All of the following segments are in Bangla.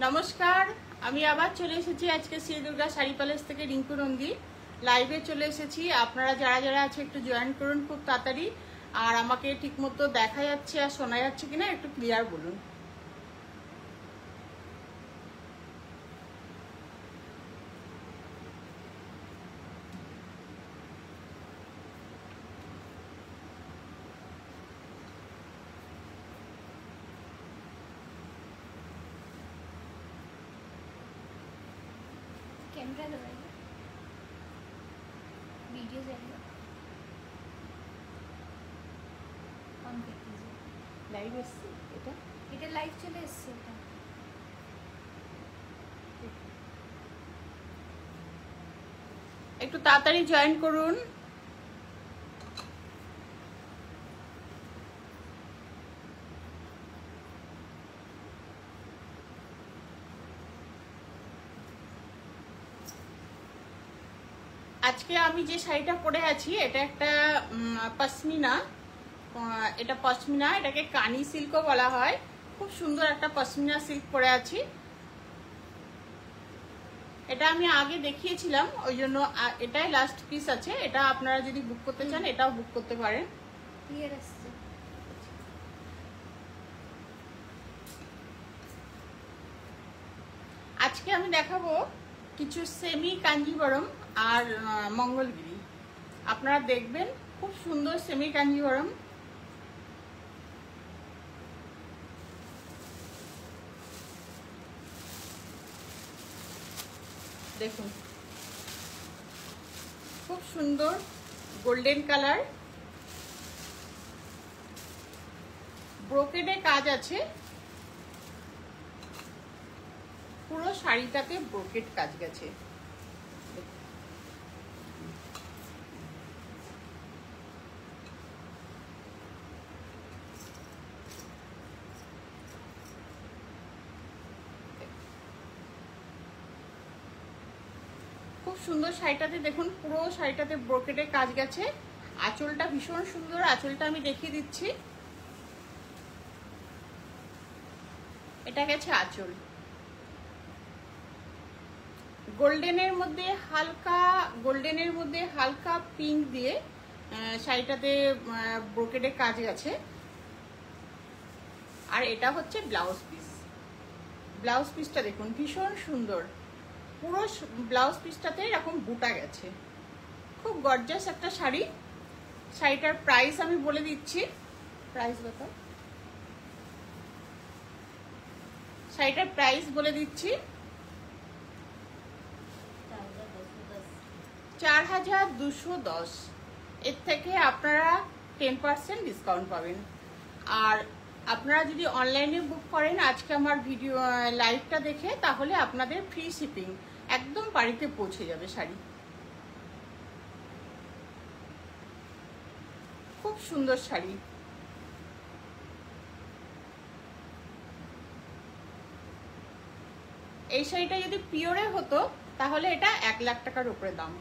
নমস্কার, আমি আবার চলে এসেছি আজকে শ্রী দুর্গা শাড়ি প্যালেস থেকে রিঙ্কু নন্দী লাইভে চলে এসেছি। আপনারা যারা যারা আছে একটু জয়েন করুন খুব তাড়াতাড়ি। আর আমাকে ঠিকমতো দেখা যাচ্ছে আর শোনা যাচ্ছে কিনা একটু ক্লিয়ার বলুন। कैमरा लगाइए, वीडियो जाएगा ऑन कर दीजिए। লাইভ এসছে এটা এটা লাইভ চলে এসছে। এটা একটু তাড়াতাড়ি জয়েন করুন। আজকে আমি যে শাড়িটা পরে আছি এটা একটা পশমিনা। এটা পশমিনা, এটাকে কানি সিল্কও বলা হয়। খুব সুন্দর একটা পশমিনা সিল্ক পরে আছি। এটা আমি আগে দেখিয়েছিলাম, ওই জন্য এটাই লাস্ট পিস আছে। এটা আপনারা যদি বুক করতে চান এটাও বুক করতে পারেন। ক্লিয়ার আসছে। আজকে আমি দেখাবো কিছু সেমি কাঞ্জিবরম আর মঙ্গলগিরি। আপনারা দেখবেন খুব সুন্দর সেমি কাঞ্জিবরম। দেখুন খুব সুন্দর গোল্ডেন কালার, ব্রোকেডে কাজ আছে। পুরো শাড়িটাতে ব্রোকেড কাজ গেছে। খুব সুন্দর শাড়িটাতে দেখুন, পুরো শাড়িটাতে ব্রোকেডে কাজ গেছে। আঁচলটা ভীষণ সুন্দর, আঁচলটা আমি দেখিয়ে দিচ্ছি। এটা গেছে আঁচল। গোল্ডেনের মধ্যে হালকা পিঙ্ক দিয়ে শাড়িটাতে ব্রোকেডে কাজ গেছে। আর এটা হচ্ছে ব্লাউজ পিস। ব্লাউজ পিসটা দেখুন ভীষণ সুন্দর। পুরো ব্লাউজ পিসটাতে এরকম বুটা গেছে। খুব গর্জাস একটা শাড়ি। শাড়িটার প্রাইস আমি বলে দিচ্ছি। প্রাইস বাতাও। শাড়িটার প্রাইস বলে দিচ্ছি 4210। এর থেকে আপনারা 10% ডিসকাউন্ট পাবেন। আর আপনারা যদি অনলাইনে বুক করেন আজকে আমার ভিডিও লাইভটা দেখে, তাহলে আপনাদের ফ্রি শিপিং, একদম বাড়িতে পৌঁছে যাবে শাড়ি। খুব সুন্দর শাড়ি। এই শাড়িটা যদি পিওরে হতো তাহলে এটা 1 লাখ টাকার উপরে দাম,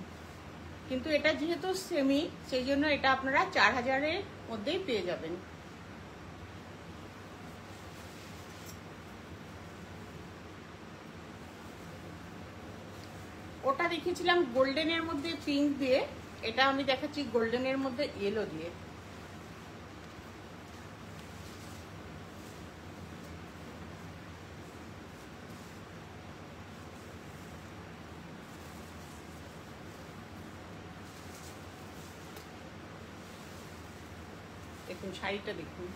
কিন্তু এটা যেহেতু সেমি সেই জন্য এটা আপনারা 4000-এর মধ্যেই পেয়ে যাবেন। ওটা দেখিয়েছিলাম গোল্ডেনের মধ্যে পিঙ্ক দিয়ে, এটা আমি দেখাচ্ছি গোল্ডেনের মধ্যে ইয়েলো দিয়ে। দেখুন শাড়িটা দেখুন,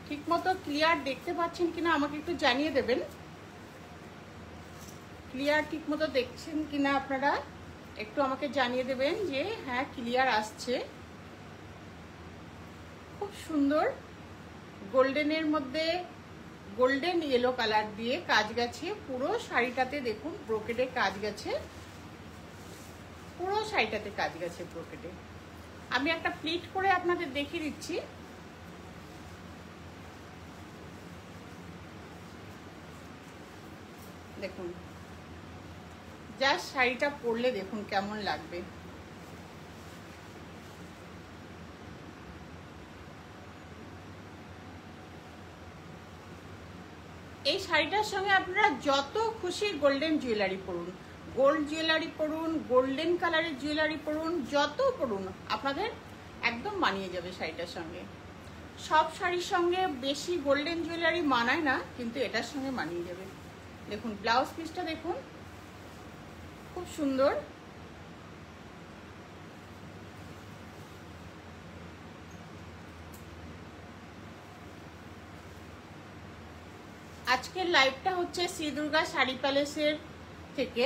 ঠিক মতো ক্লিয়ার দেখতে পাচ্ছেন কিনা আমাকে একটু জানিয়ে দেবেন। ক্লিয়ার ঠিক মতো দেখছেন কিনা আপনারা একটু আমাকে জানিয়ে দেবেন যে হ্যাঁ ক্লিয়ার আসছে। খুব সুন্দর গোল্ডেনের মধ্যে গোল্ডেন ইয়েলো কালার দিয়ে কাজ গেছে। পুরো শাড়িটাতে দেখুন ব্রোকেডে কাজ গেছে। পুরো শাড়িটাতে কাজ গেছে ব্রোকেডে। আমি একটা প্লিট করে আপনাদের দেখিয়ে দিচ্ছি। দেখুন জাস্ট শাড়িটা পরলে দেখুন কেমন লাগবে। এই শাড়িটার সঙ্গে আপনারা যত খুশি গোল্ডেন জুয়েলারি পরুন, গোল্ড জুয়েলারি পরুন, গোল্ডেন কালারের জুয়েলারি পরুন, যত পরুন আপনাদের একদম মানিয়ে যাবে শাড়িটার সঙ্গে। সব শাড়ির সঙ্গে বেশি গোল্ডেন জুয়েলারি মানায় না, কিন্তু এটার সঙ্গে মানিয়ে যাবে। দেখুন ব্লাউজ পিসটা দেখুন, খুব সুন্দর। আজকের লাইভটা হচ্ছে শ্রী দুর্গা শাড়ি প্যালেসের থেকে।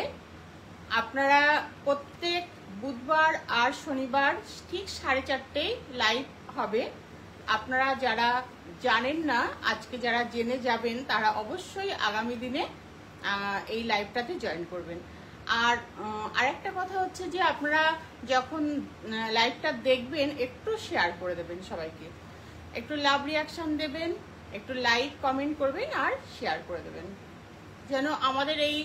আপনারা প্রত্যেক বুধবার আর শনিবার ঠিক 4:30 লাইভ হবে। আপনারা যারা জানেন না, আজকে যারা জেনে যাবেন, তারা অবশ্যই আগামী দিনে এই লাইভটাতে জয়েন করবেন। আর আরেকটা কথা হচ্ছে যে আপনারা যখন লাইভটা দেখবেন একটু শেয়ার করে দেবেন, সবাইকে একটু লাভ রিয়াকশন দেবেন, একটু লাইক কমেন্ট করবেন আর শেয়ার করে দেবেন, যেন আমাদের এই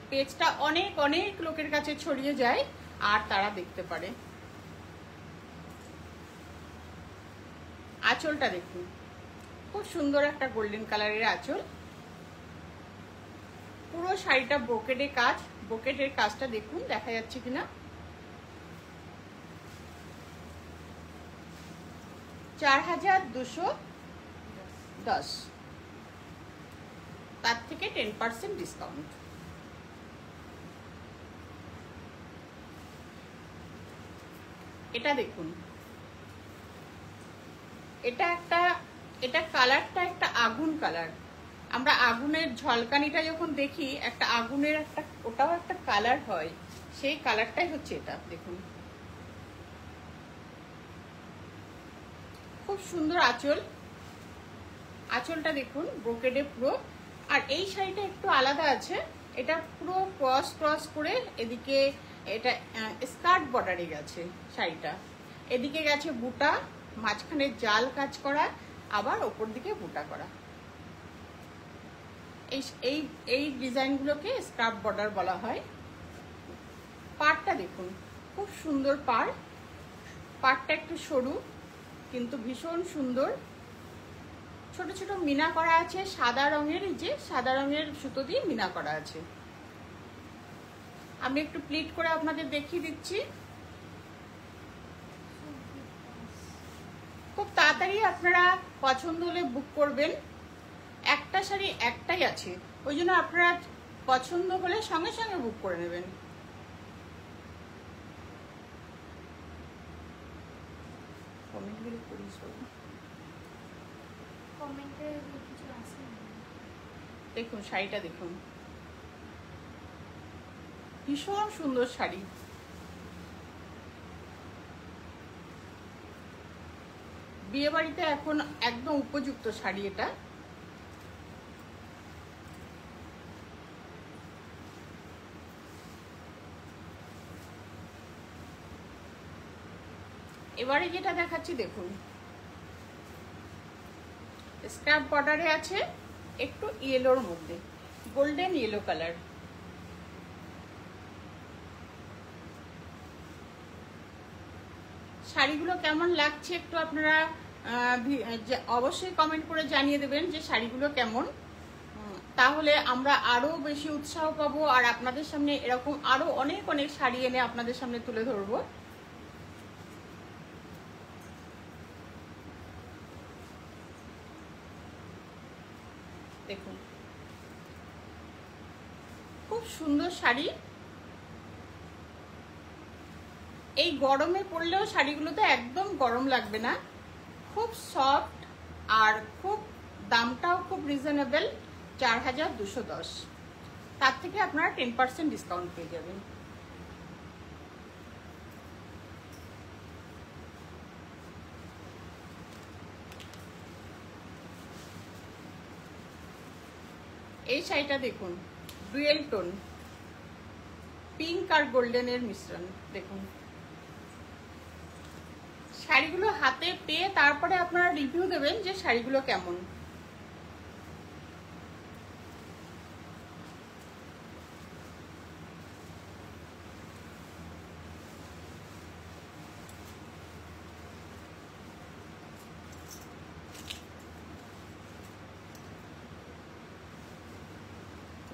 পেজটা অনেক অনেক লোকের কাছে ছড়িয়ে যায় আর তারা দেখতে পারে। আঁচলটা দেখুন, খুব সুন্দর একটা গোল্ডেন কালারের আঁচল। পুরো শাড়িটা ব্রোকেডের কাজ, ব্রোকেডের কাজটা দেখুন দেখা যাচ্ছে কিনা। 4210, তার থেকে 10% ডিসকাউন্ট। এটা দেখুন, এটা কালারটা একটা আগুন কালার। আমরা আগুনের ঝলকানিটা যখন দেখি, একটা আগুনের ওটাও একটা কালার হয়, সেই কালারটাই হচ্ছে এটা। দেখুন খুব সুন্দর আঁচল, আঁচলটা দেখুন ব্রোকেডে পুরো। আর এই শাড়িটা একটু আলাদা আছে, এটা পুরো ক্রস করে এদিকে এটা স্কার্ট বর্ডারে গেছে শাড়িটা, এদিকে গেছে বুটা, মাঝখানে জাল কাজ করা, আবার ওপর দিকে বুটা করা। এই ডিজাইনগুলোকে স্কার্ট বর্ডার বলা হয়। পাড়টা দেখুন, খুব সুন্দর পাড়, পাড়টা একটু সরু কিন্তু ভীষণ সুন্দর। ছোট ছোট মিনা করা আছে সাদা রঙের, যে সাদা রঙের সুতো দিয়ে মিনা করা আছে। আমি একটু প্লিট করে আপনাদের দেখিয়ে দিচ্ছি। খুব তাড়াতাড়ি আপনারা পছন্দ হলে বুক করবেন। একটা শাড়ি একটাই আছে, ওই জন্য আপনারা পছন্দ হলে সঙ্গে সঙ্গে বুক করে নেবেন। দেখুন শাড়িটা দেখুন, ভীষণ সুন্দর শাড়ি। বিয়ে বাড়িতে এখন একদম উপযুক্ত শাড়ি এটা। এবারে যেটা দেখাচ্ছি দেখুন, স্ক্র্যাপ বর্ডারে আছে, একটু ইয়েলোর মধ্যে, গোল্ডেন ইয়েলো কালার। শাড়িগুলো কেমন লাগছে একটু আপনারা অবশ্যই কমেন্ট করে জানিয়ে দেবেন যে শাড়িগুলো কেমন, তাহলে আমরা আরো বেশি উৎসাহ পাবো আর আপনাদের সামনে এরকম আরো অনেক অনেক শাড়ি এনে আপনাদের সামনে তুলে ধরবো। দেখুন খুব সুন্দর শাড়ি। এই গরমে পরলেও শাড়িগুলোতে একদম গরম লাগবে না, খুব সফট আর খুব দামটাও খুব রিজনেবল, 4210। তার থেকে আপনারা 10% ডিসকাউন্ট পেয়ে যাবেন। এই শাড়িটা দেখুন, ডুয়েল টোন, পিঙ্ক আর গোল্ডেনের মিশ্রণ। দেখুন শাড়িগুলো হাতে পেয়ে তারপরে আপনারা রিভিউ দেবেন যে শাড়িগুলো কেমন।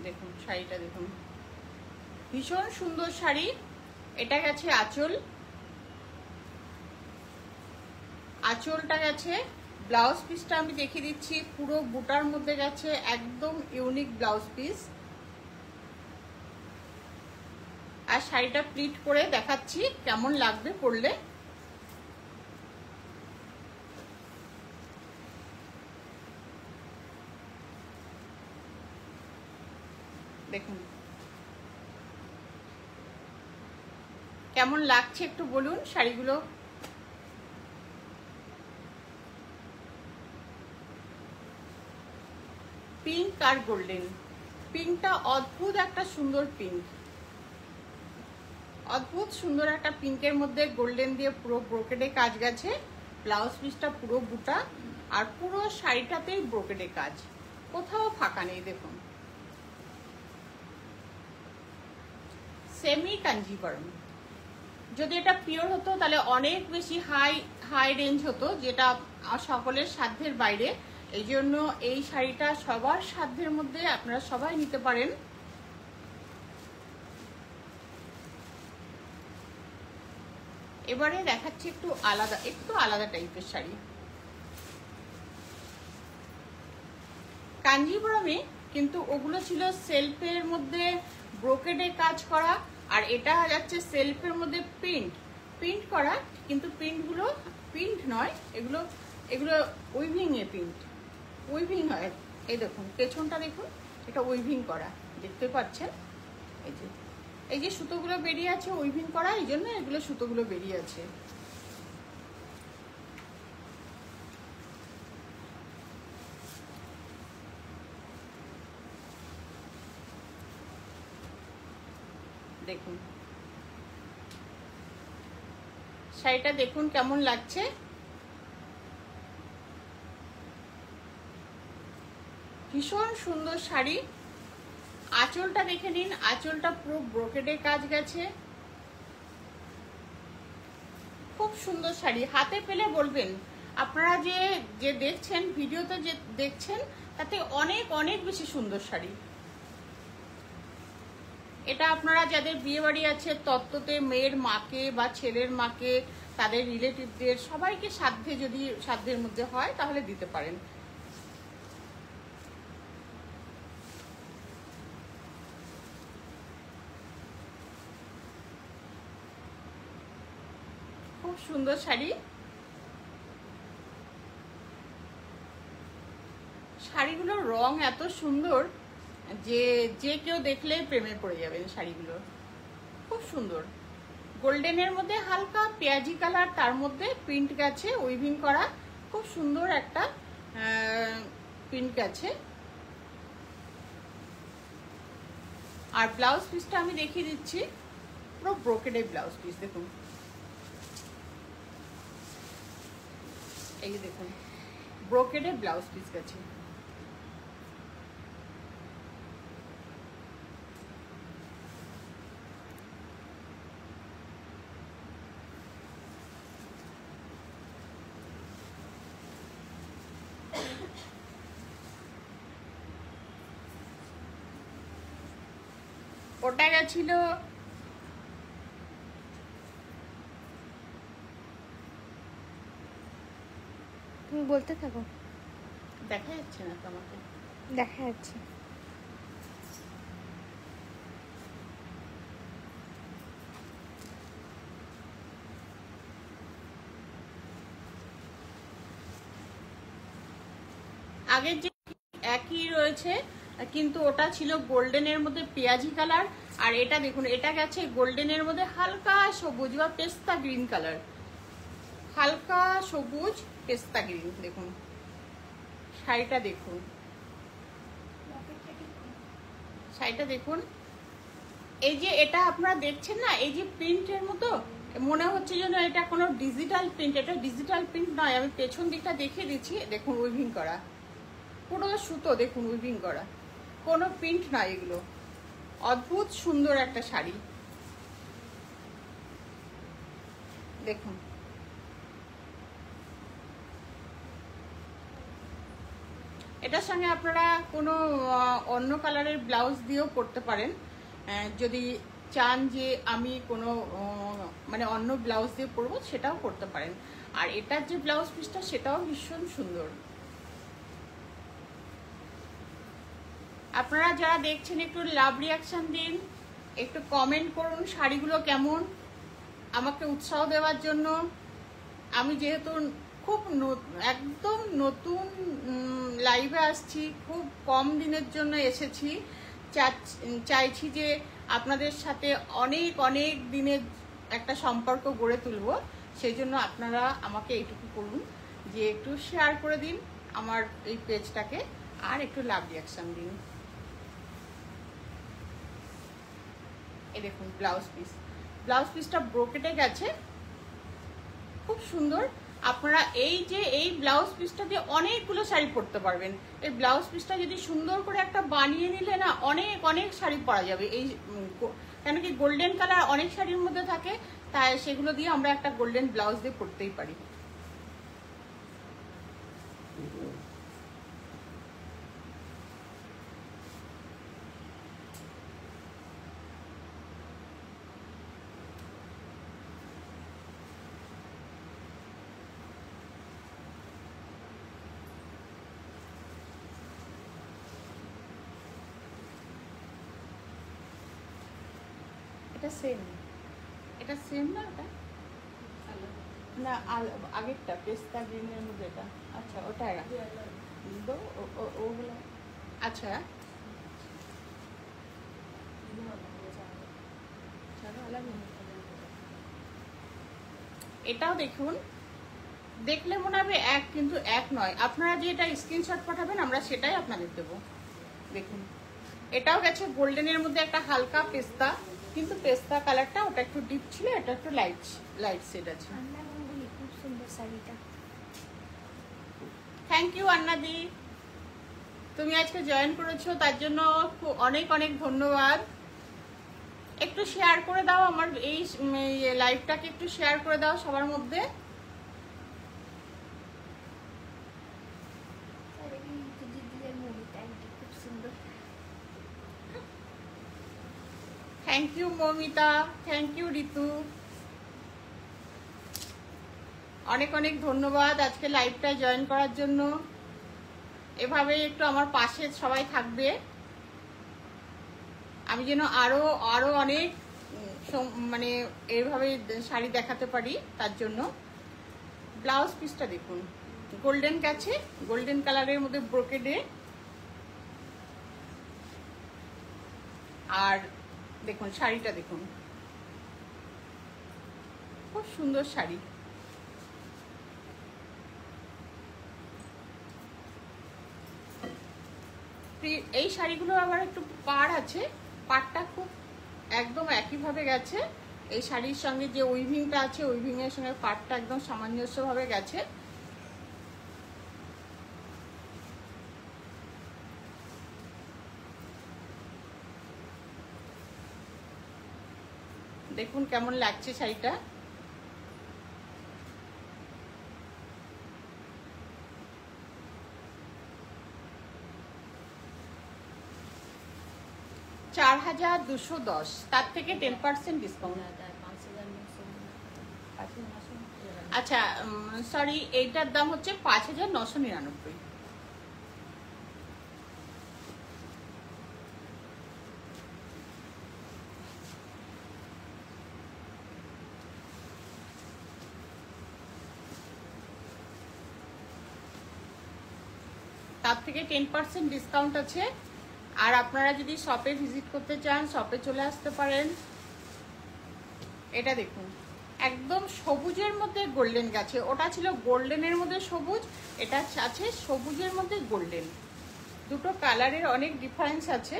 দেখুন শাড়িটা দেখুন, ভীষণ সুন্দর শাড়ি। এটা গেছে আঁচল, আঁচলটা গেছে। ব্লাউজ পিসটা আমি দেখিয়ে দিচ্ছি, পুরো বুটার মধ্যে গেছে, একদম ইউনিক ব্লাউজ পিস। আর শাড়িটা প্লিট করে দেখাচ্ছি কেমন লাগবে পরলে। দেখুন কেমন লাগছে একটু বলুন শাড়িগুলো। পিঙ্ক আর গোল্ডেন, পিঙ্কটা অদ্ভুত একটা সুন্দর পিঙ্ক, অদ্ভুত সুন্দর একটা পিঙ্কের মধ্যে গোল্ডেন দিয়ে পুরো ব্রোকেডে কাজ গেছে। ব্লাউজ পিসটা পুরো বুটা, আর পুরো শাড়িটাতেই ব্রোকেডে কাজ, কোথাও ফাঁকা নেই। দেখুন সেমি কাঞ্জিভরম। যদি এটা পিওর হতো তাহলে অনেক বেশি হাই রেঞ্জ হতো, যেটা সকলের সাধ্যের বাইরে। এই জন্য এই শাড়িটা সবার সাধ্যের মধ্যে, আপনারা সবাই নিতে পারেন। এবারে দেখাচ্ছি একটু আলাদা টাইপের শাড়ি। কাঞ্জিভরমে কিন্তু ওগুলো ছিল সেলফের মধ্যে ব্রোকেডে কাজ করা, আর এটা যাচ্ছে সেলফের মধ্যে প্রিন্ট করা, কিন্তু প্রিন্টগুলো প্রিন্ট নয়, এগুলো উইভিং এ উইভিং হয়। এই দেখুন পেছনটা দেখুন, এটা উইভিং করা, দেখতে পাচ্ছেন। এই যে সুতোগুলো বেরিয়ে আছে উইভিং করা, এই জন্য এগুলো সুতোগুলো বেরিয়ে আছে। দেখুন শাড়িটা দেখুন কেমন লাগছে। ভীষণ সুন্দর শাড়ি। আঁচলটা দেখে নিন, আঁচলটা পুরো ব্রোকেডে কাজ গেছে, খুব সুন্দর শাড়ি। হাতে পেলে বলবেন। আপনারা যে দেখছেন ভিডিওতে, যে দেখছেন তাতে অনেক অনেক বেশি সুন্দর শাড়ি। এটা আপনারা যাদের বিয়ে বাড়ি আছে, তত্ত্বতে মেয়ের মাকে বা ছেলের মাকে, তাদের রিলেটিভদের সবাইকে যদি সাধ্যের মধ্যে হয় তাহলে দিতে পারেন। খুব সুন্দর শাড়ি। শাড়িগুলোর রং এত সুন্দর যে কেউ দেখলে প্রেমে পড়ে যাবেন। শাড়িগুলো খুব সুন্দর, গোল্ডেনের মধ্যে হালকা পেঁয়াজি কালার, তার মধ্যে প্রিন্ট গেছে উইভিং করা, খুব সুন্দর একটা প্রিন্ট গেছে। আর ব্লাউজ পিসটা আমি দেখিয়ে দিচ্ছি, পুরো ব্রোকেডে ব্লাউজ পিস। দেখুন এই দেখুন ব্রোকেডে ব্লাউজ পিস গেছে। ওটা গেছিল তুমি বলতে থাকো। দেখা যাচ্ছে না তো আমাকে? দেখা যাচ্ছে। আগের যে একই রয়েছে, কিন্তু ওটা ছিল গোল্ডেনের মধ্যে পেঁয়াজি কালার, আর এটা দেখুন এটা গেছে গোল্ডেনের মধ্যে হালকা সবুজ বা পেস্তা গ্রিন কালার, হালকা সবুজ পেস্তা গ্রিন। দেখুন শাড়িটা দেখুন, শাড়িটা দেখুন। এই যে এটা আপনারা দেখছেন না, এই যে প্রিন্টের মতো মনে হচ্ছে যেন এটা কোনো ডিজিটাল প্রিন্ট। এটা ডিজিটাল প্রিন্ট নয়, আমি পেছন দিকটা দেখিয়ে দিচ্ছি। দেখুন উইভিং করা, পুরো সুতো দেখুন উইভিং করা, কোনো প্রিন্ট নয়। এগুলো অদ্ভুত সুন্দর একটা শাড়ি। দেখুন এটা এটার সঙ্গে আপনারা কোনো অন্য কালারের ব্লাউজ দিয়েও পরতে পারেন, যদি চান যে আমি কোনো মানে অন্য ব্লাউজ দিয়ে পরবো সেটাও করতে পারেন। আর এটার যে ব্লাউজ পিসটা সেটাও ভীষণ সুন্দর। আপনারা যারা দেখছেন একটু লাভ রিয়াকশন দিন, একটু কমেন্ট করুন শাড়িগুলো কেমন, আমাকে উৎসাহ দেওয়ার জন্য। আমি যেহেতু খুব একদম নতুন লাইভে আসছি, খুব কম দিনের জন্য এসেছি, চাইছি যে আপনাদের সাথে অনেক অনেক দিনের একটা সম্পর্ক গড়ে তুলব। সেই জন্য আপনারা আমাকে এইটুকু করুন যে একটু শেয়ার করে দিন আমার এই পেজটাকে, আর একটু লাভ রিয়াকশন দিন। এই দেখুন ব্লাউজ পিসটা ব্রোকেটে গেছে, খুব সুন্দর। আপনারা এই ব্লাউজ পিসটা দিয়ে অনেকগুলো শাড়ি পরতে পারবেন। এই ব্লাউজ পিসটা যদি সুন্দর করে একটা বানিয়ে নিলে না, অনেক অনেক শাড়ি পরা যাবে। এই কেন কি গোল্ডেন কালার অনেক শাড়ির মধ্যে থাকে, তাই সেগুলো দিয়ে আমরা একটা গোল্ডেন ব্লাউজ দিয়ে পরতেই পারি। এটা সেম না, এটা না আগেরটা পেস্তা গ্রিনের মধ্যে এটা। আচ্ছা ওটা ওগুলো আচ্ছা এটাও দেখুন, দেখলে মনে হবে এক, কিন্তু এক নয়। আপনারা যে এটা স্ক্রিনশট পাঠাবেন আমরা সেটাই আপনাদের দেবো। দেখুন এটাও গেছে গোল্ডেনের মধ্যে একটা হালকা পেস্তা, কিন্তু পেস্তা কালারটা ওটা একটু ডিপ ছিল, এটা একটু লাইট শেড আছে। খুব সুন্দর শাড়িটা। থ্যাংক ইউ আন্নাদি, তুমি আজকে জয়েন করেছো তার জন্য অনেক অনেক ধন্যবাদ। একটু শেয়ার করে দাও আমার এই লাইভটাকে, একটু শেয়ার করে দাও সবার মধ্যে। Thank you Moumita, thank you Ritu, অনেক অনেক ধন্যবাদ আজকে লাইভটায় জয়েন করার জন্য। এভাবে একটু আমার পাশে সবাই থাকবে, আমি যেন আরো অনেক মানে এইভাবে শাড়ি দেখাতে পারি। তার জন্য ব্লাউজ পিসটা দেখুন, গোল্ডেন গেছে, গোল্ডেন কালারের মধ্যে ব্রোকেডে। আর দেখুন শাড়িটা দেখুন, খুব সুন্দর শাড়ি। এই শাড়িগুলো আবার একটু পাড় আছে, পাড়টা খুব একদম একইভাবে গেছে। এই শাড়ির সঙ্গে যে উইভিংটা আছে, উইভিংয়ের সঙ্গে পাড়টা একদম সামঞ্জস্যভাবে গেছে। দেখুন কেমন লাগছে শাড়িটা। $4,210, তার থেকে 10% ডিসকাউন্ট। আচ্ছা সরি, এইটার দাম হচ্ছে 5,999। তার থেকে 10% ডিসকাউন্ট আছে। আর আপনারা যদি শপে ভিজিট করতে চান শপে চলে আসতে পারেন। এটা দেখুন একদম সবুজের মধ্যে গোল্ডেন গেছে, ওটা ছিল গোল্ডেনের মধ্যে সবুজ, এটা আছে সবুজের মধ্যে গোল্ডেন। দুটো কালারের অনেক ডিফারেন্স আছে।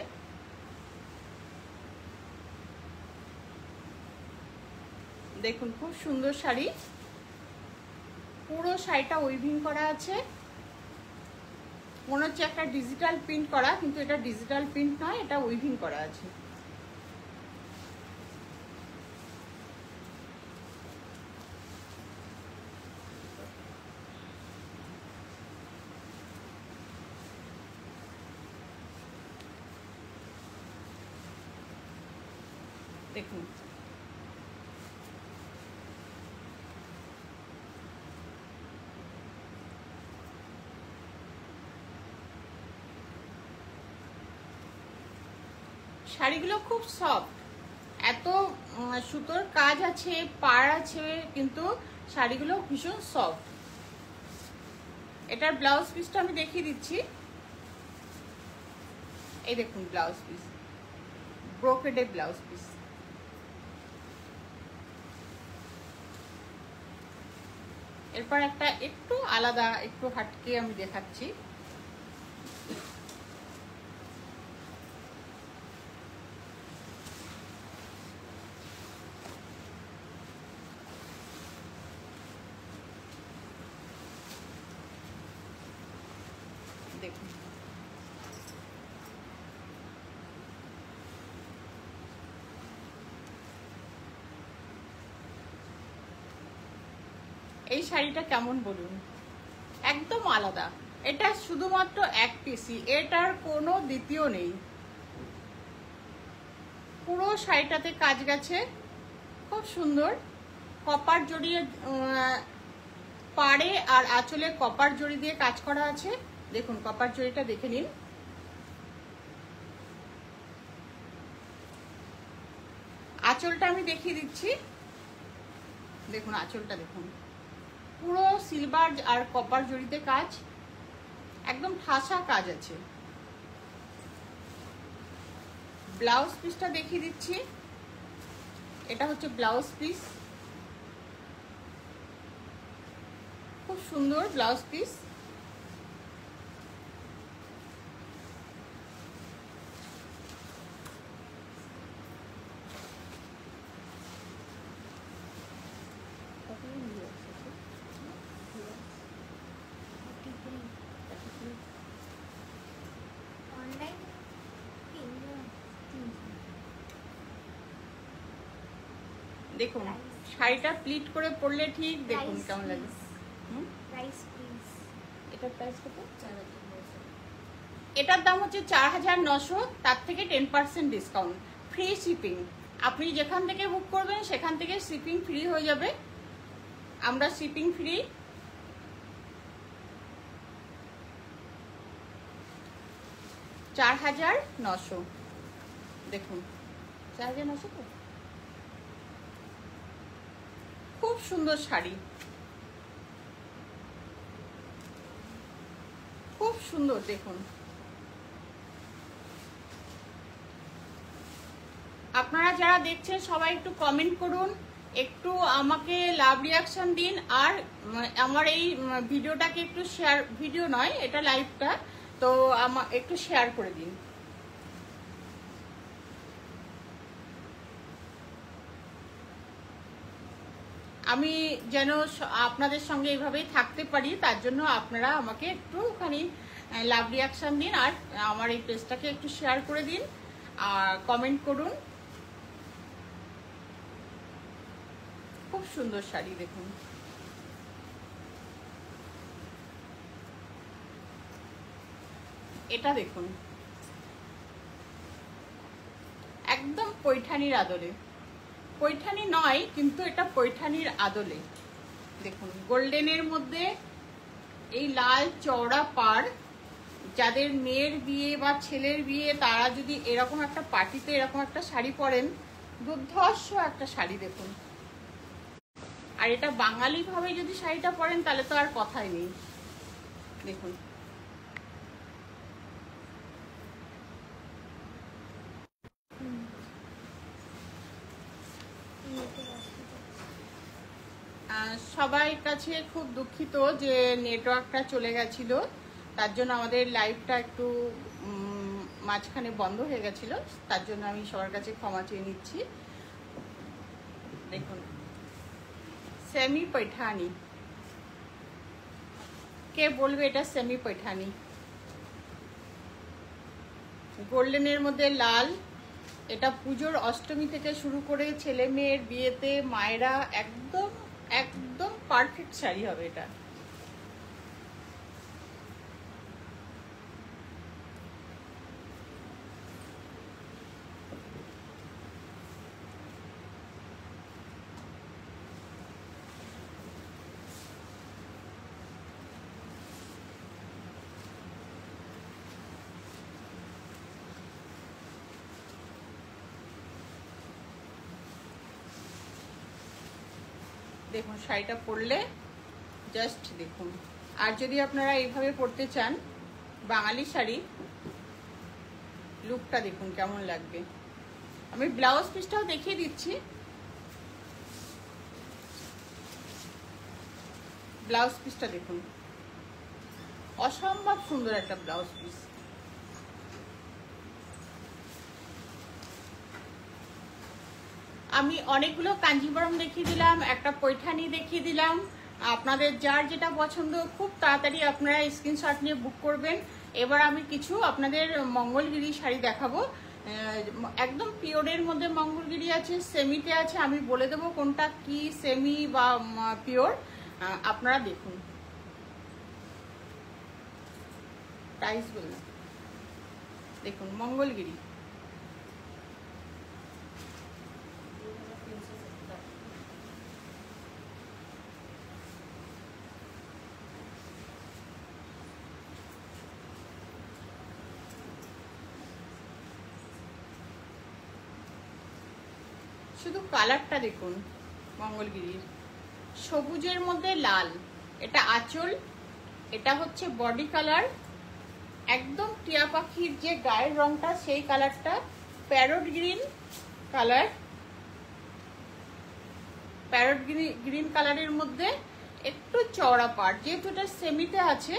দেখুন খুব সুন্দর শাড়ি, পুরো শাড়িটা উইভিং করা আছে, মনে হচ্ছে একটা ডিজিটাল প্রিন্ট করা, কিন্তু এটা ডিজিটাল প্রিন্ট নয়, এটা উইভিং করা আছে। দেখুন শাড়িগুলো খুব সফট, এত সুতোর কাজ আছে, পাড় আছে, কিন্তু শাড়িগুলো ভীষণ সফট। এটার ব্লাউজ পিসটা আমি দেখিয়ে দিচ্ছি। এই দেখুন ব্লাউজ পিস, ব্রোকেডের ব্লাউজ পিস। এরপর একটা একটু আলাদা, একটু হাটকে আমি দেখাচ্ছি। দেখুন এই শাড়িটা কেমন বলুন, একদম আলাদা। এটা শুধুমাত্র এক পিসি, এটার কোনো দ্বিতীয় নেই। পুরো শাড়িটাতে কাজ গেছে, খুব সুন্দর। কপার জড়িয়ে পাড়ে আর আঁচলে কপার জড়ি দিয়ে কাজ করা আছে। দেখুন কপার জড়িটা দেখে নিন। আঁচলটা আমি দেখিয়ে দিচ্ছি। দেখুন আঁচলটা দেখুন, পুরো সিলভার আর কপার জড়িতে কাজ, একদম ঠাসা কাজ আছে। ব্লাউজ পিসটা দেখিয়ে দিচ্ছি। এটা হচ্ছে ব্লাউজ পিস, খুব সুন্দর ব্লাউজ পিস। দেখুন শাড়িটা প্লিট করে পরলে ঠিক দেখুন কেমন লাগে। এটার প্রাইস কত? এটার দাম হচ্ছে 4900, তার থেকে 10% ডিসকাউন্ট, ফ্রি শিপিং। আপনি যেখান থেকে বুক করবেন সেখান থেকে শিপিং ফ্রি হয়ে যাবে। আমরা শিপিং ফ্রি। $4900। দেখুন 4900 তো, খুব সুন্দর শাড়ি, খুব সুন্দর। দেখুন আপনারা যারা দেখছেন সবাই একটু কমেন্ট করুন, একটু আমাকে লাভ রিয়াকশন দিন, আর আমার এই ভিডিওটাকে একটু শেয়ার, ভিডিও নয় এটা লাইভটা, তো একটু শেয়ার করে দিন। আমি যেন আপনাদের সঙ্গে এইভাবেই থাকতে পারি, তার জন্য আপনারা আমাকে একটুখানি লাভ রিয়াকশন দিন, আর আমার এই পেজটাকে একটু শেয়ার করে দিন, আর কমেন্ট করুন। খুব সুন্দর শাড়ি দেখুন। এটা দেখুন একদম পৈঠানির আদলে, পৈঠানি নয় কিন্তু এটা পৈঠানির আদলে। দেখুন গোল্ডেনের মধ্যে এই লাল চওড়া পাড়, যাদের মেয়ের বিয়ে বা ছেলের বিয়ে তারা যদি এরকম একটা পার্টিতে এরকম একটা শাড়ি পরেন, দুর্ধর্ষ একটা শাড়ি। দেখুন, আর এটা বাঙালি ভাবে যদি শাড়িটা পরেন তাহলে তো আর কথাই নেই। দেখুন সবাই কাছে খুব দুঃখিত যে নেটওয়ার্কটা চলে গেছিল, তার জন্য আমাদের লাইভটা একটু মাঝখানে বন্ধ হয়ে গেছিল, তার জন্য আমি সবার কাছে ক্ষমা চেয়ে নিচ্ছি। দেখুন সেমি পৈঠানি, কে বলবে এটা সেমি পৈঠানি? গোল্ডেনের মধ্যে লাল, এটা পুজোর অষ্টমী থেকে শুরু করে ছেলে মেয়ের বিয়েতে মায়েরা একদম একদম পারফেক্ট শাড়ি হবে এটা। দেখুন শাড়িটা পরলে জাস্ট দেখুন। আর যদি আপনারা এইভাবে পরতে চান বাঙালি শাড়ি, লুকটা দেখুন কেমন লাগবে। আমি ব্লাউজ পিসটাও দেখিয়ে দিচ্ছি। ব্লাউজ পিসটা দেখুন, অসম্ভব সুন্দর একটা ব্লাউজ পিস। আমি অনেকগুলো কাঞ্জিবরম দেখিয়ে দিলাম, একটা পৈঠানি দেখিয়ে দিলাম। আপনাদের যার যেটা পছন্দ খুব তাড়াতাড়ি আপনারা স্ক্রিনশট নিয়ে বুক করবেন। এবার আমি কিছু আপনাদের মঙ্গলগিরি শাড়ি দেখাবো। একদম পিওরের মধ্যে মঙ্গলগিরি আছে, সেমিতে আছে। আমি বলে দেবো কোনটা কি সেমি বা পিওর, আপনারা দেখুন। প্রাইস বললাম, দেখুন মঙ্গলগিরি শুধু কালারটা দেখুন। মঙ্গলগিরির সবুজের মধ্যে লাল, এটা আঁচল, এটা হচ্ছে বডি কালার। একদম টিয়া পাখির যে গায়ের রংটা সেই কালারটা, parrot green colour. Parrot green কালারের মধ্যে একটু চওড়া পাড়, যেহেতু এটা সেমিতে আছে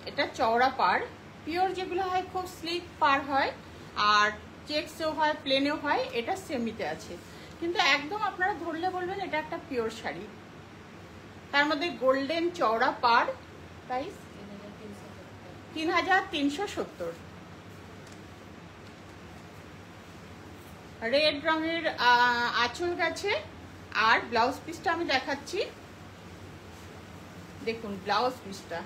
এটা চওড়া পাড়। পিওর যেগুলো হয় খুব স্লিক পাড় হয়, আর চেক্সও হয় প্লেনেও হয়, এটা সেমিতে আছে। কিন্তু একদম আপনারা ধরলে বলবেন এটা একটা পিওর শাড়ি। তার মধ্যে গোল্ডেন চওড়া পাড়। প্রাইস 3370। রেড রঙের আঁচল গেছে। আর ব্লাউজ পিসটা আমি দেখাচ্ছি, দেখুন ব্লাউজ পিসটা।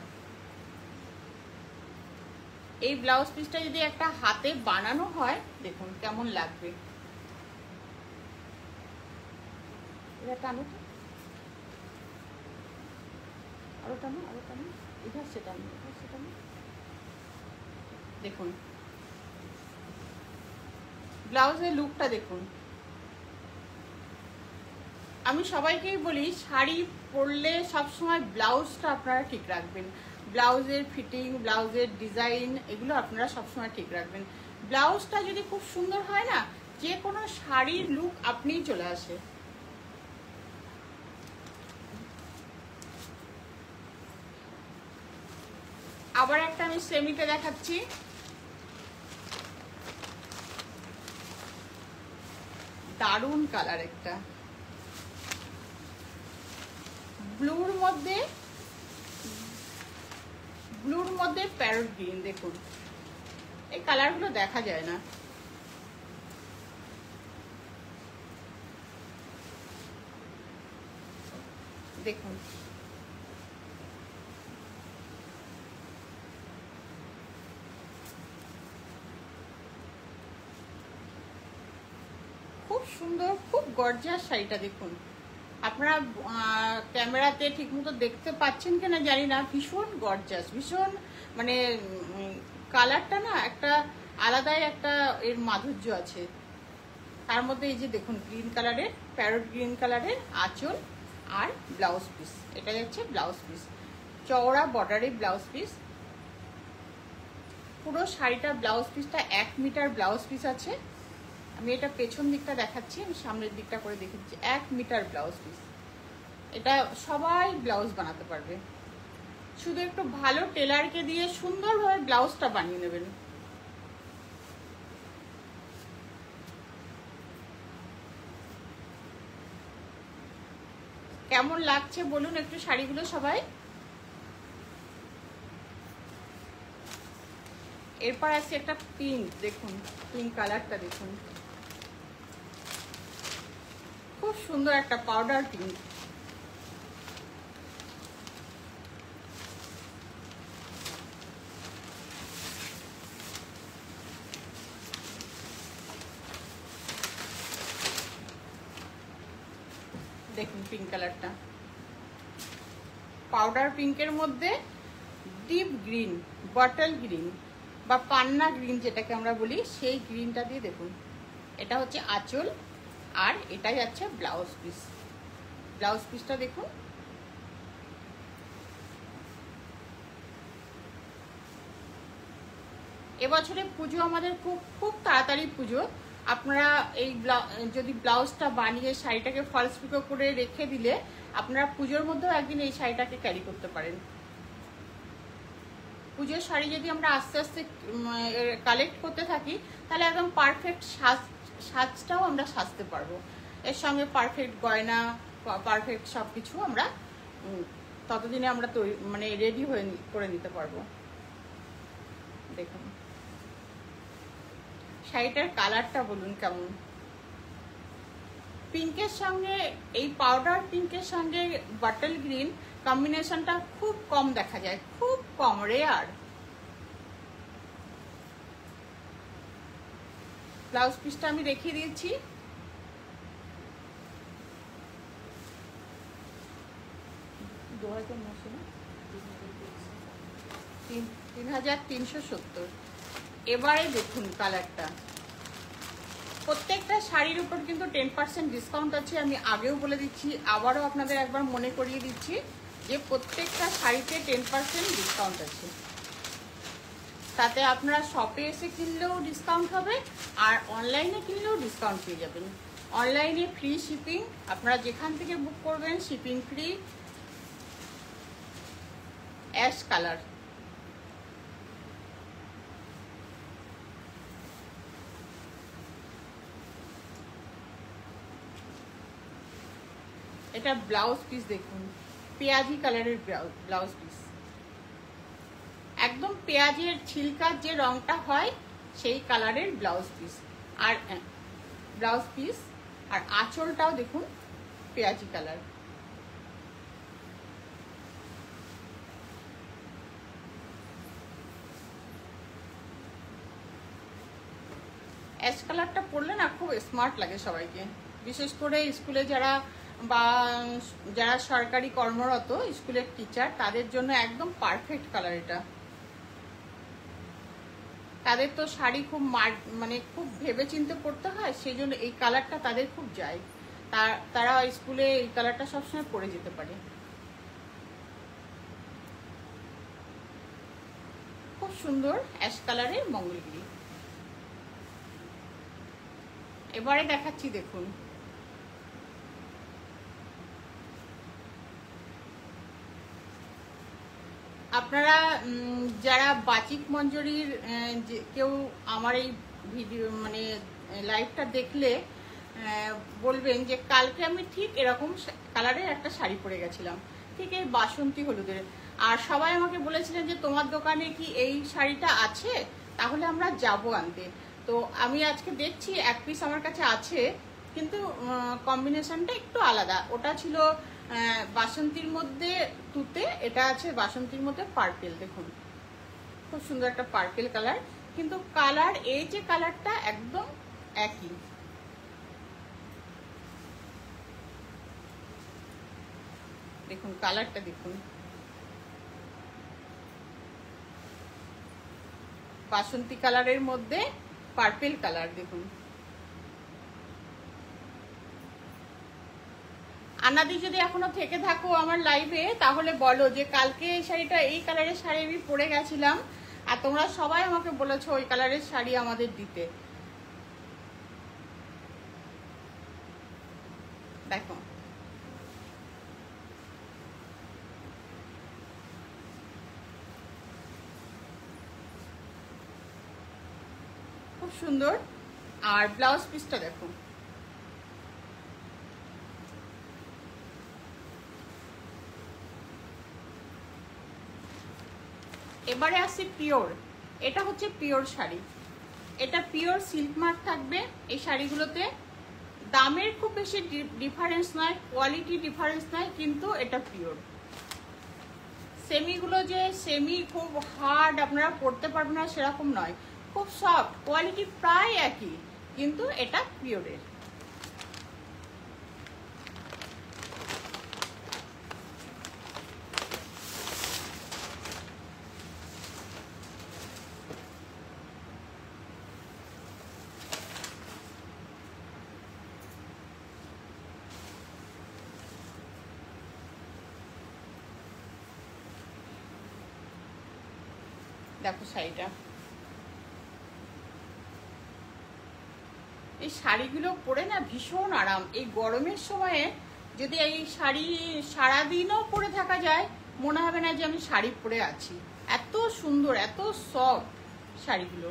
এই ব্লাউজ পিসটা যদি একটা হাতে বানানো হয় দেখুন কেমন লাগবে। এটা টানো তো, আরো টানো, আরো টানো, এধার সেটা টানো, এধার সেটা টানো। দেখুন ব্লাউজের লুকটা দেখুন। আমি সবাইকেই বলি শাড়ি পরলে সবসময় ব্লাউজটা আপনারা ঠিক রাখবেন। ব্লাউজের ফিটিং, ব্লাউজের ডিজাইন, এগুলো আপনারা সবসময় ঠিক রাখবেন। ব্লাউজটা যদি খুব সুন্দর হয় না, যে কোনো শাড়ির লুক আপনিই চলে আসে। আবার একটা আমি সেমিতে দেখাচ্ছি। দারুন কালার, একটা ব্লুর মধ্যে প্যারট গ্রিন। দেখুন এই কালারগুলো দেখা যায় না। দেখুন খুব সুন্দর, খুব গর্জিয়াস শাড়িটা। দেখুন আপনারা ক্যামেরাতে ঠিকমতো দেখতে পাচ্ছেন কিনা জানি না, ভীষণ গর্জিয়াস, ভীষণ মানে কালারটা না একটা আলাদাই একটা এর মাধুর্য আছে। তার মধ্যে এই যে দেখুন গ্রিন কালারের, প্যারট গ্রিন কালারের আঁচল আর ব্লাউজ পিস। এটা হচ্ছে ব্লাউজ পিস, চওড়া বর্ডারের ব্লাউজ পিস। পুরো শাড়িটা ব্লাউজ পিসটা 1 মিটার ব্লাউজ পিস আছে। আমি এটা পেছন দিকটা দেখাচ্ছি, আমি সামনের দিকটা করে দেখাচ্ছি। 1 মিটার ব্লাউজ পিস। এটা সবাই ব্লাউজ বানাতে পারবে, শুধু একটু ভালো টেলারকে দিয়ে সুন্দরভাবে ব্লাউজটা বানিয়ে নেবেন। কেমন লাগছে বলুন একটু শাড়িগুলো সবাই। এরপর আছে একটা পিঙ্ক, দেখুন পিঙ্ক কালারটা দেখুন, খুব সুন্দর একটা পাউডার পিঙ্ক। দেখুন পিঙ্ক কালারটা, পাউডার পিঙ্কের মধ্যে ডিপ গ্রিন, বটল গ্রিন বা পান্না গ্রিন যেটাকে আমরা বলি, সেই গ্রিনটা দিয়ে দেখুন। এটা হচ্ছে আঁচল আর এটাই হচ্ছে ব্লাউজ পিস। ব্লাউজ পিসটা দেখুন। এবছরে পুজো আমাদের খুব খুব তাড়াতাড়ি পুজো। আপনারা এই যদি ব্লাউজটা বানিয়ে শাড়িটাকে ফলস পিকো করে রেখে দিলে আপনারা পুজোর মধ্যেও একদিন এই শাড়িটাকে ক্যারি করতে পারেন। পুজোর শাড়ি যদি আমরা আস্তে আস্তে কালেক্ট করতে থাকি তাহলে একদম পারফেক্ট সাজটাও আমরা সাজতে পারবো। এর সঙ্গে পারফেক্ট গয়না, পারফেক্ট সব কিছু আমরা ততদিনে আমরা তৈরি মানে রেডি হয়ে করে নিতে পারবো। দেখুন শাড়িটার কালারটা বলুন কেমন। পিঙ্কের সঙ্গে এই পাউডার পিঙ্কের সঙ্গে বাটল গ্রিন কম্বিনেশনটা খুব কম দেখা যায়, খুব কম, রেয়ার। ব্লাউজ পিসটা আমি দেখিয়ে দিয়েছি। $3,370। এবারে দেখুন কালারটা। প্রত্যেকটা শাড়ির উপর কিন্তু 10% ডিসকাউন্ট আছে। আমি আগেও বলে দিচ্ছি, আবারও আপনাদের একবার মনে করিয়ে দিচ্ছি যে প্রত্যেকটা শাড়িতে 10% ডিসকাউন্ট আছে। তাতে আপনারা শপে এসে কিনলেও ডিসকাউন্ট হবে আর অনলাইনে কিনলেও ডিসকাউন্ট পেয়ে যাবেন। অনলাইনে ফ্রি শিপিং, আপনারা যেখান থেকে বুক করবেন শিপিং ফ্রি। অ্যাশ কালার, এটা ব্লাউজ পিস দেখুন, পেঁয়াজি কালারের ব্লাউজ পিস, একদম পেঁয়াজের ছিলকার যে রংটা হয় সেই কালারের ব্লাউজ পিস। আর ব্লাউজ পিস আর আঁচলটাও দেখুন পেঁয়াজি কালার। অ্যাশ কালারটা পরলে না খুব স্মার্ট লাগে সবাইকে, বিশেষ করে স্কুলে যারা বা যারা সরকারি কর্মরত স্কুলের টিচার তাদের জন্য একদম পারফেক্ট কালার এটা। তাদের তো শাড়ি খুব মানে খুব ভেবেচিন্তে পরতে হয়, সেই জন্য এই কালারটা তাদের খুব যায়। তারা স্কুলে এই কালারটা সবসময় পরে যেতে পারে। খুব সুন্দর অ্যাশ কালারের মঙ্গলগিরি। এবারে দেখাচ্ছি দেখুন, আপনারা যারা বাচিক মঞ্জুরির কেউ আমার এই ভিডিও মানে লাইভটা দেখলে বলবেন যে কালকে আমি ঠিক এরকম কালারের একটা শাড়ি পরে গেছিলাম, ঠিক এই বাসন্তী হলুদের। আর সবাই আমাকে বলেছিলেন যে তোমার দোকানে কি এই শাড়িটা আছে, তাহলে আমরা যাব আনতে। তো আমি আজকে দেখছি এক পিস আমার কাছে আছে, কিন্তু কম্বিনেশনটা একটু আলাদা। ওটা ছিল বাসন্তীর মধ্যে তুতে, এটা আছে বাসন্তীর মধ্যে পার্পেল। দেখুন খুব সুন্দর একটা পার্পেল কালার, কিন্তু কালার এই যে কালারটা একদম একই। দেখুন কালারটা দেখুন, বাসন্তী কালারের মধ্যে পার্পেল কালার। দেখুন আনাদি যদি এখনো থেকে থাকো আমার লাইভে, তাহলে বলো যে কালকে এই শাড়িটা এই কালারের শাড়ি আমি পরে গেছিলাম আর তোমরা সবাই আমাকে বলেছো ওই কালারের শাড়ি আমাদের দিতে। দেখো খুব সুন্দর। আর ব্লাউজ পিসটা দেখো, এবারে আসি পিওর। এটা হচ্ছে পিওর শাড়ি, এটা পিওর সিল্ক মার্ক থাকবে এই শাড়িগুলোতে। দামের খুব বেশি ডিফারেন্স নয়, কোয়ালিটি ডিফারেন্স নয়, কিন্তু এটা পিওর। সেমিগুলো যে সেমি খুব হার্ড আপনারা পরতে পারবেন না সেরকম নয়, খুব সফট, কোয়ালিটি প্রায় একই, কিন্তু এটা পিওরের। দেখো শাড়িটা, এই শাড়িগুলো পরে না ভীষণ আরাম। এই গরমের সময়ে যদি এই শাড়ি সারাদিনও পরে থাকা যায়, মনে হবে না যে আমি শাড়ি পরে আছি। এত সুন্দর, এত সফট শাড়িগুলো।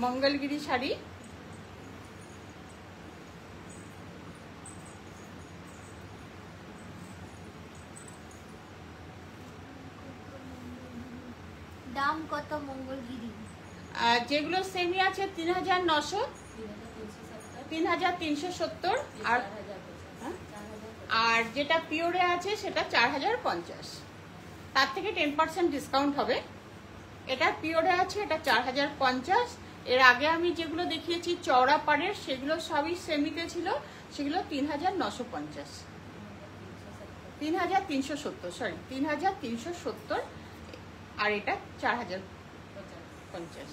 মঙ্গলগিরি শাড়ি, দাম কত মঙ্গলগিরি? যেগুলো সেমি আছে 3900, 3370, আর যেটা পিওরে আছে সেটা 4050। তার থেকে 10% ডিসকাউন্ট হবে। এটা পিওরে আছে, এটা 4050। এর আগে আমি যেগুলো দেখিয়েছি চওড়া পাড়ের, সেগুলো সবই সেমিতে ছিল, সেগুলো 3950, 3370, সরি 3370, আর এটা 4050।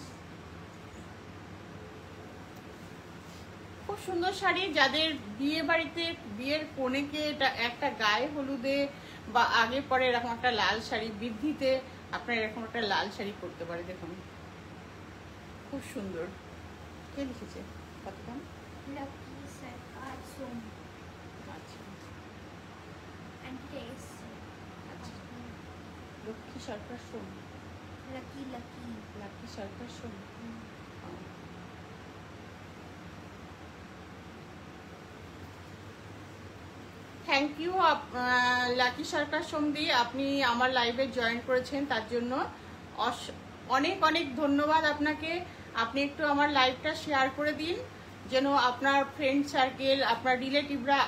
খুব সুন্দর শাড়ি। যাদের বিয়ে বাড়িতে বিয়ের কনেকে এটা একটা গায়ে হলুদে বা আগে পরে এরকম একটা লাল শাড়ি, বৃদ্ধিতে আপনার এরকম একটা লাল শাড়ি পরতে পারে। দেখুন খুব সুন্দর। কে লিখেছে? কত দাম? লাকি সরকার সোম। আচ্ছা অ্যান্টিস আচ্ছা, লক্ষ্মী সরকার সোম, লাকি লাকি লাকি সরকার সোম। থ্যাংক ইউ লাকি সরকার সোমদি, আপনি আমার লাইভে জয়েন করেছেন, তার জন্য অনেক অনেক ধন্যবাদ আপনাকে। আপনি একটু আমার লাইভটা শেয়ার করে দিন, যেন আপনার ফ্রেন্ড সার্কেল, আপনার রিলেটিভরা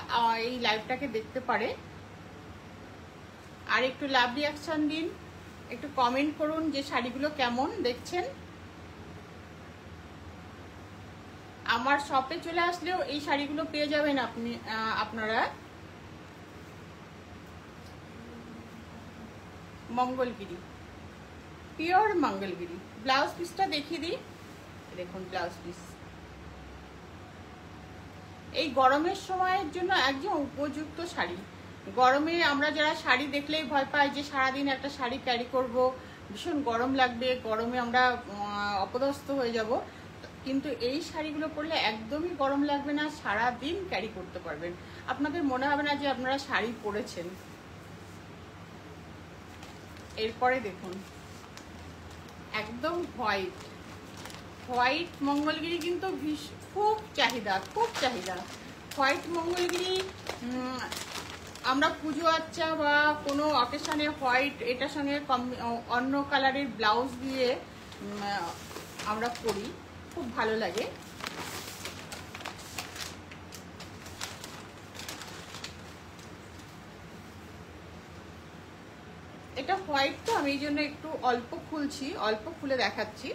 এই লাইভটাকে দেখতে পারে। আর একটু লাভ রিয়াকশন দিন, একটু কমেন্ট করুন যে শাড়িগুলো কেমন দেখছেন। আমার শপে চলে আসলেও এই শাড়িগুলো পেয়ে যাবেন আপনারা। মঙ্গলগিরি, পিওর মঙ্গলগিরি। ব্লাউজ পিসটা দেখিয়ে দিই, দেখুন ব্লাউজ পিস। এই গরমের সময়ের জন্য একদম উপযুক্ত শাড়ি। গরমে আমরা যারা শাড়ি দেখলেই ভয় পাই যে সারাদিন একটা শাড়ি ক্যারি করব, ভীষণ গরম লাগবে, গরমে আমরা অপদস্থ হয়ে যাব, কিন্তু এই শাড়িগুলো পরলে একদমই গরম লাগবে না, সারাদিন ক্যারি করতে পারবেন। আপনাদের মনে হবে না যে আপনারা শাড়ি পরেছেন। এরপরে দেখুন একদম হোয়াইট, হোয়াইট মঙ্গলগিরি কিন্তু খুব চাহিদা, খুব চাহিদা। হোয়াইট মঙ্গলগিরি আমরা পুজো আচ্চা বা কোনো অকেশনে হোয়াইট, এটার সঙ্গে অন্য কালারের ব্লাউজ দিয়ে আমরা পরি, খুব ভালো লাগে। এটা হোয়াইট তো, আমি এই জন্য একটু অল্প খুলছি, অল্প খুলে দেখাচ্ছি।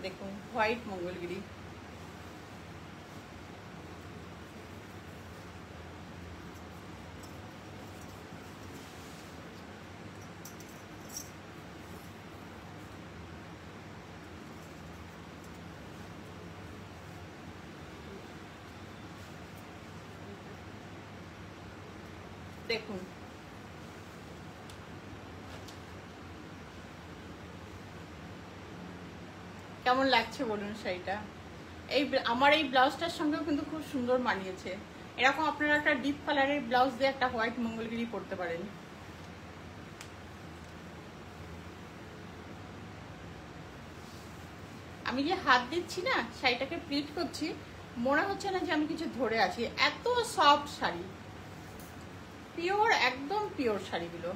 দেখুন হোয়াইট মঙ্গলগিরি, দেখুন কেমন লাগছে বলুন শাড়িটা। আমার এই ব্লাউজটার সঙ্গেও কিন্তু খুব সুন্দর মানিয়েছে। এরকম আপনারা একটা ডিপ কালারের ব্লাউজ দিয়ে একটা হোয়াইট মঙ্গলগিরি পরতে পারেন। আমি যে হাত দিচ্ছি না, শাড়িটাকে প্লিট করছি, মনে হচ্ছে না যে আমি কিছু ধরে আছি, এত সফট শাড়ি, পিওর, একদম পিওর শাড়িগুলো।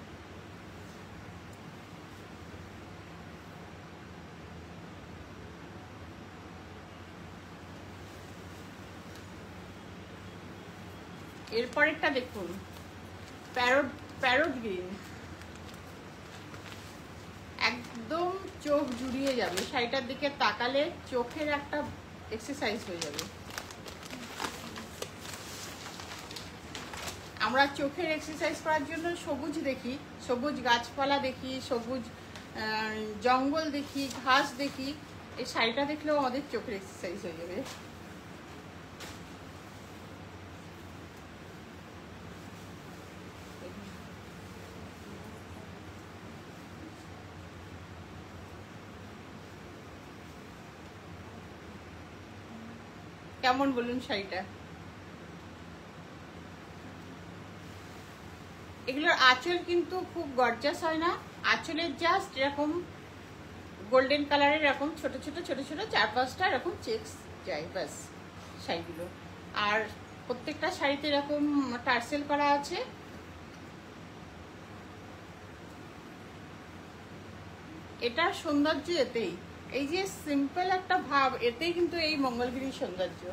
এরপরেরটা দেখুন প্যারট গ্রিন, একদম চোখ জুড়িয়ে যাবে, শাড়িটার দিকে তাকালে চোখের একটা এক্সারসাইজ হয়ে যাবে। আমরা চোখের এক্সারসাইজ করার জন্য সবুজ দেখি, সবুজ গাছপালা দেখি, সবুজ জঙ্গল দেখি, ঘাস দেখি, এই শাড়িটা দেখলেও আমাদের চোখের এক্সারসাইজ হয়ে যাবে। কেমন বলুন শাড়িটা? এগুলোর আঁচল কিন্তু খুব গর্জাস হয় না, আঁচলের জাস্ট এরকম গোল্ডেন কালারের এরকম ছোট ছোট ছোট ছোট 4-5টা এরকম চেকস যায় ব্যাস শাড়িগুলো। আর প্রত্যেকটা শাড়িতে এরকম টার্সেল করা আছে। এটার সৌন্দর্য এতেই, এই যে সিম্পল একটা ভাব, এতেই কিন্তু এই মঙ্গলগিরির সৌন্দর্য।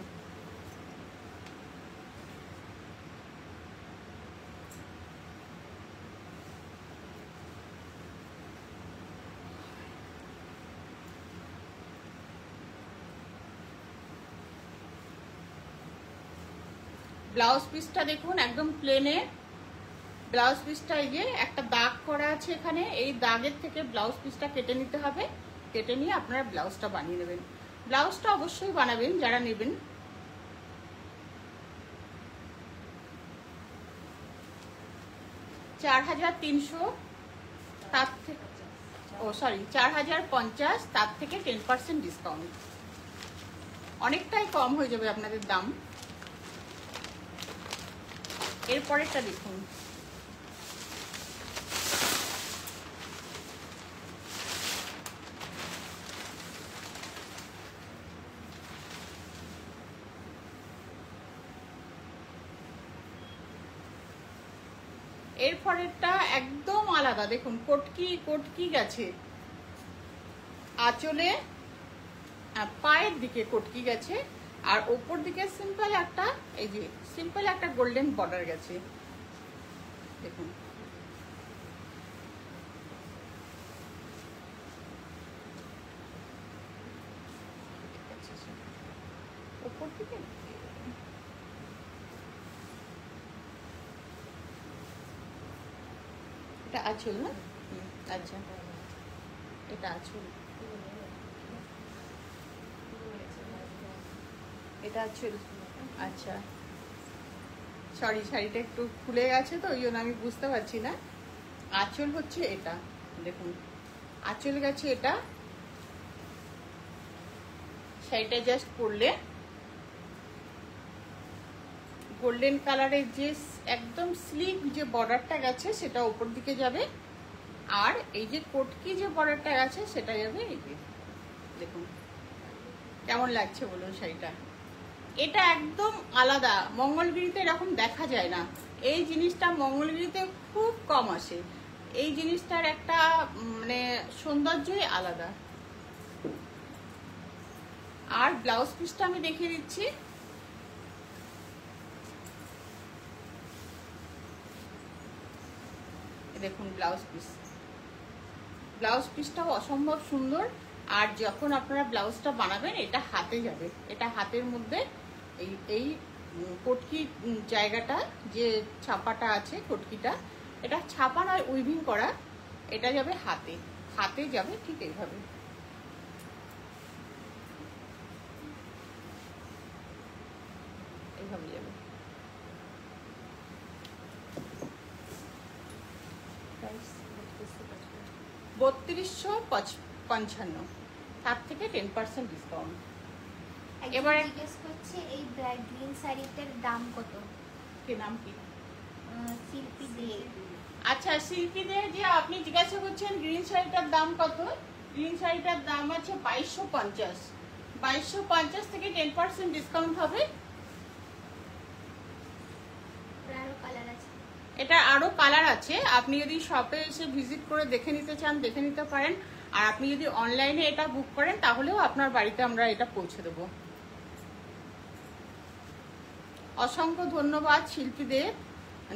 ব্লাউজ পিসটা দেখুন একদম প্লেনে ব্লাউজ পিসটা, এই যে একটা দাগ করা আছে এখানে, এই দাগের থেকে ব্লাউজ পিসটা কেটে নিতে হবে। কেটে নিয়ে আপনারা ব্লাউজটা বানিয়ে নেবেন। ব্লাউজটা অবশ্যই বানাবেন যারা নেবেন। $4,300, তার থেকে 4,050, তার থেকে 10% ডিসকাউন্ট, অনেকটাই কম হয়ে যাবে আপনাদের দাম। এরপরেরটা দেখুন, এরপরেরটা একদম আলাদা। দেখুন কটকি কটকি গেছে আঁচলে, পায়ের দিকে কটকি গেছে, আর ওপর দিকে সিম্পল একটা, এই যে সিম্পল একটা গোল্ডেন বর্ডার গেছে দেখুন। ওপর দিকে এটা আঁচল না? আচ্ছা, এটা আঁচল, এটা আঁচল। আচ্ছা সরি, শাড়িটা একটু খুলে গেছে তো ওই জন্য আমি বুঝতে পারছি না। আঁচল হচ্ছে এটা, দেখুন আঁচল গেছে এটা। শাড়িটা জাস্ট পরলে গোল্ডেন কালারের যে একদম স্লিক যে বর্ডারটা গেছে সেটা উপর দিকে যাবে, আর এই যে কটকি যে বর্ডারটা গেছে সেটা যাবে এই যে। দেখুন কেমন লাগছে বলুন শাড়িটা? এটা একদম আলাদা, মঙ্গলগিরিতে এরকম দেখা যায় না। এই জিনিসটা মঙ্গলগিরিতে খুব কম আসে। এই জিনিসটার একটা মানে সৌন্দর্যই আলাদা। আর ব্লাউজ পিসটা আমি দেখিয়ে দিচ্ছি। দেখুন ব্লাউজ পিস, ব্লাউজ পিসটাও অসম্ভব সুন্দর। আর যখন আপনারা ব্লাউজটা বানাবেন এটা হাতে যাবে, এটা হাতের মধ্যে এই এই কটকি জায়গাটা যে ছাপাটা আছে কটকিটা, এটা ছাপা নয় উইভিং করা, এটা যাবে হাতে, হাতে যাবে ঠিক এইভাবে। এইভাবে যাবে। 3255, তার থেকে 10% ডিসকাউন্ট। এবারে জিজ্ঞেস করছে এই গ্রিন শাড়িটার দাম কত? কি নাম কি? শিল্পী দে। আচ্ছা শিল্পী দে, যে আপনি জিজ্ঞাসা করছেন গ্রিন শাড়িটার দাম কত, গ্রিন শাড়িটার দাম আছে 2250। 2250 থেকে 10% ডিসকাউন্ট হবে। আরো কালার আছে, এটা আরো কালার আছে, আপনি যদি শপে এসে ভিজিট করে দেখে নিতে চান দেখে নিতে পারেন। আর আপনি যদি অনলাইনে এটা বুক করেন তাহলেও আপনার বাড়িতে আমরা এটা পৌঁছে দেব। অসংখ্য ধন্যবাদ শিল্পীদের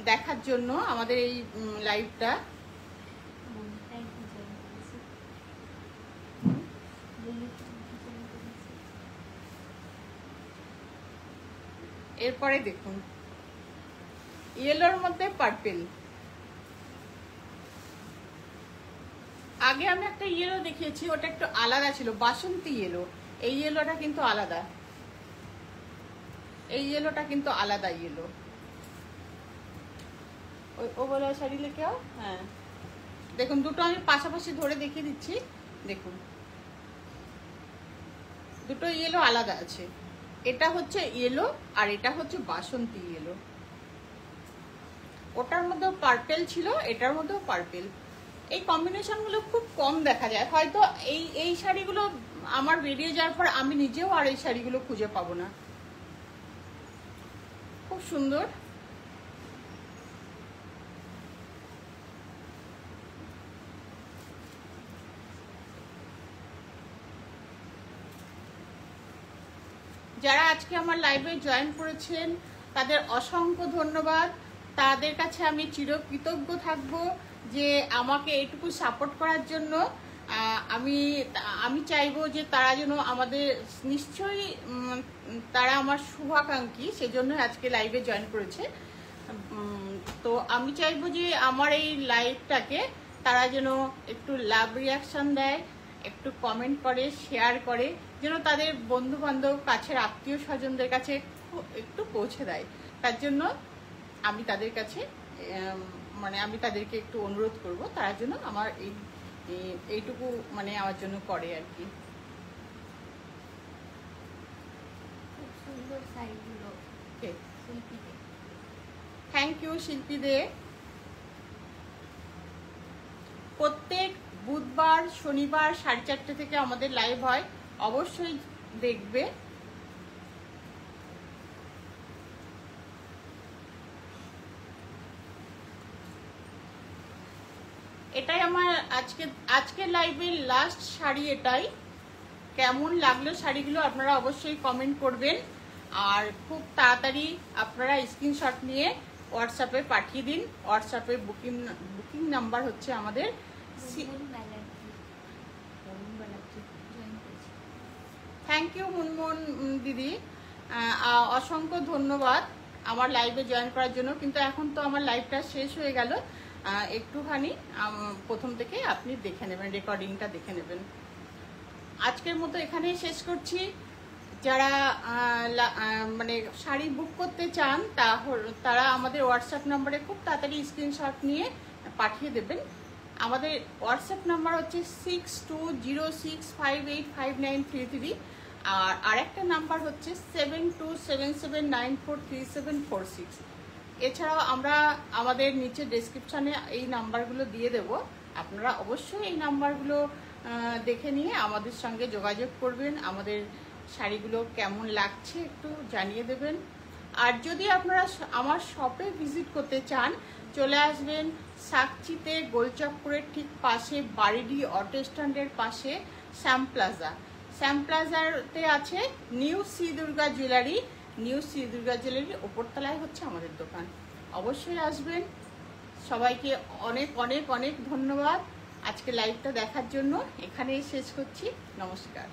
দেখার জন্য আমাদের এই লাইভটা। এরপরে দেখুন ইয়েলোর মধ্যে পার্পেল। আগে আমি একটা ইয়েলো দেখিয়েছি, ওটা একটু আলাদা ছিল, বাসন্তী ইয়েলো। এই ইয়েলোটা কিন্তু আলাদা, এই ইয়েলোটা কিন্তু আলাদা ইয়েলো। ও বলে শাড়ি লেকে আও। হ্যাঁ দেখুন দুটো আমি পাশাপাশি ধরে দেখিয়ে দিচ্ছি। দেখুন দুটো ইয়েলো আলাদা আছে। এটা হচ্ছে ইয়েলো আর এটা হচ্ছে বাসন্তী ইয়েলো। ওটার মধ্যেও পার্পেল ছিল, এটার মধ্যেও পার্পেল। এই কম্বিনেশনগুলো খুব কম দেখা যায়, হয়তো এই শাড়িগুলো আমার বেরিয়ে যাওয়ার পর আমি নিজেও আর এই শাড়িগুলো খুঁজে পাবো না। খুব সুন্দর। যারা আজকে আমার লাইভে জয়েন করেছেন তাদের অসংখ্য ধন্যবাদ। তাদের কাছে আমি চিরকৃতজ্ঞ থাকব যে আমাকে এইটুকু সাপোর্ট করার জন্য। আমি চাইবো যে তারা যেন আমাদের, নিশ্চয়ই তারা আমার শুভাকাঙ্ক্ষী, সেজন্য আজকে লাইভে জয়েন করেছে। তো আমি চাইবো যে আমার এই লাইভটাকে তারা যেন একটু লাভ রিয়াকশন দেয়, একটু কমেন্ট করে, শেয়ার করে, যেন তাদের বন্ধু বান্ধব, কাছের আত্মীয় স্বজনদের কাছে একটু পৌঁছে দেয়। তার জন্য আমি তাদের কাছে আমি তাদেরকে একটু অনুরোধ করব, তারা যেন আমার এইটুকু আমার জন্য করে আর কি। খুব সুন্দর শাড়িগুলো। থ্যাংক ইউ শিল্পী দে। প্রত্যেক বুধবার, শনিবার 4:30 থেকে আমাদের লাইভ হয়, অবশ্যই দেখবে। এটাই আমার আজকের লাইভের লাস্ট শাড়ি। এটাই কেমন লাগলো শাড়িগুলো আপনারা অবশ্যই কমেন্ট করবেন, আর খুব তাড়াতাড়ি আপনারা স্ক্রিনশট নিয়ে হোয়াটসঅ্যাপে পাঠিয়ে দিন। হোয়াটসঅ্যাপে বুকিং নাম্বার হচ্ছে আমাদের। থ্যাংক ইউ মুনমুন দিদি, অসংখ্য ধন্যবাদ আমার লাইভে জয়েন করার জন্য। কিন্তু এখন তো আমার লাইভটা শেষ হয়ে গেল, একটুখানি প্রথম থেকে আপনি দেখে নেবেন, রেকর্ডিংটা দেখে নেবেন। আজকের মতো এখানেই শেষ করছি। যারা শাড়ি বুক করতে চান তারা আমাদের হোয়াটসঅ্যাপ নাম্বারে খুব তাড়াতাড়ি স্ক্রিনশট নিয়ে পাঠিয়ে দেবেন। আমাদের হোয়াটসঅ্যাপ নাম্বার হচ্ছে 6206585933, আর আরেকটা নাম্বার হচ্ছে 7277943746। এছাড়াও আমরা আমাদের নিচে ডেসক্রিপশানে এই নাম্বারগুলো দিয়ে দেব, আপনারা অবশ্যই এই নাম্বারগুলো দেখে নিয়ে আমাদের সঙ্গে যোগাযোগ করবেন। আমাদের শাড়িগুলো কেমন লাগছে একটু জানিয়ে দেবেন। আর যদি আপনারা আমার শপে ভিজিট করতে চান, চলে আসবেন সাকচিতে, গোলচক্করের ঠিক পাশে, বাড়িডি অটো স্ট্যান্ডের পাশে শ্যাম প্লাজা। শ্যাম প্লাজাতে আছে new Shri Durga jewellery. New Shri Durga জুয়েলারির ওপরতলায় হচ্ছে আমাদের দোকান। অবশ্যই আসবেন। সবাইকে অনেক অনেক অনেক ধন্যবাদ আজকে লাইভটা দেখার জন্য। এখানেই শেষ করছি। নমস্কার।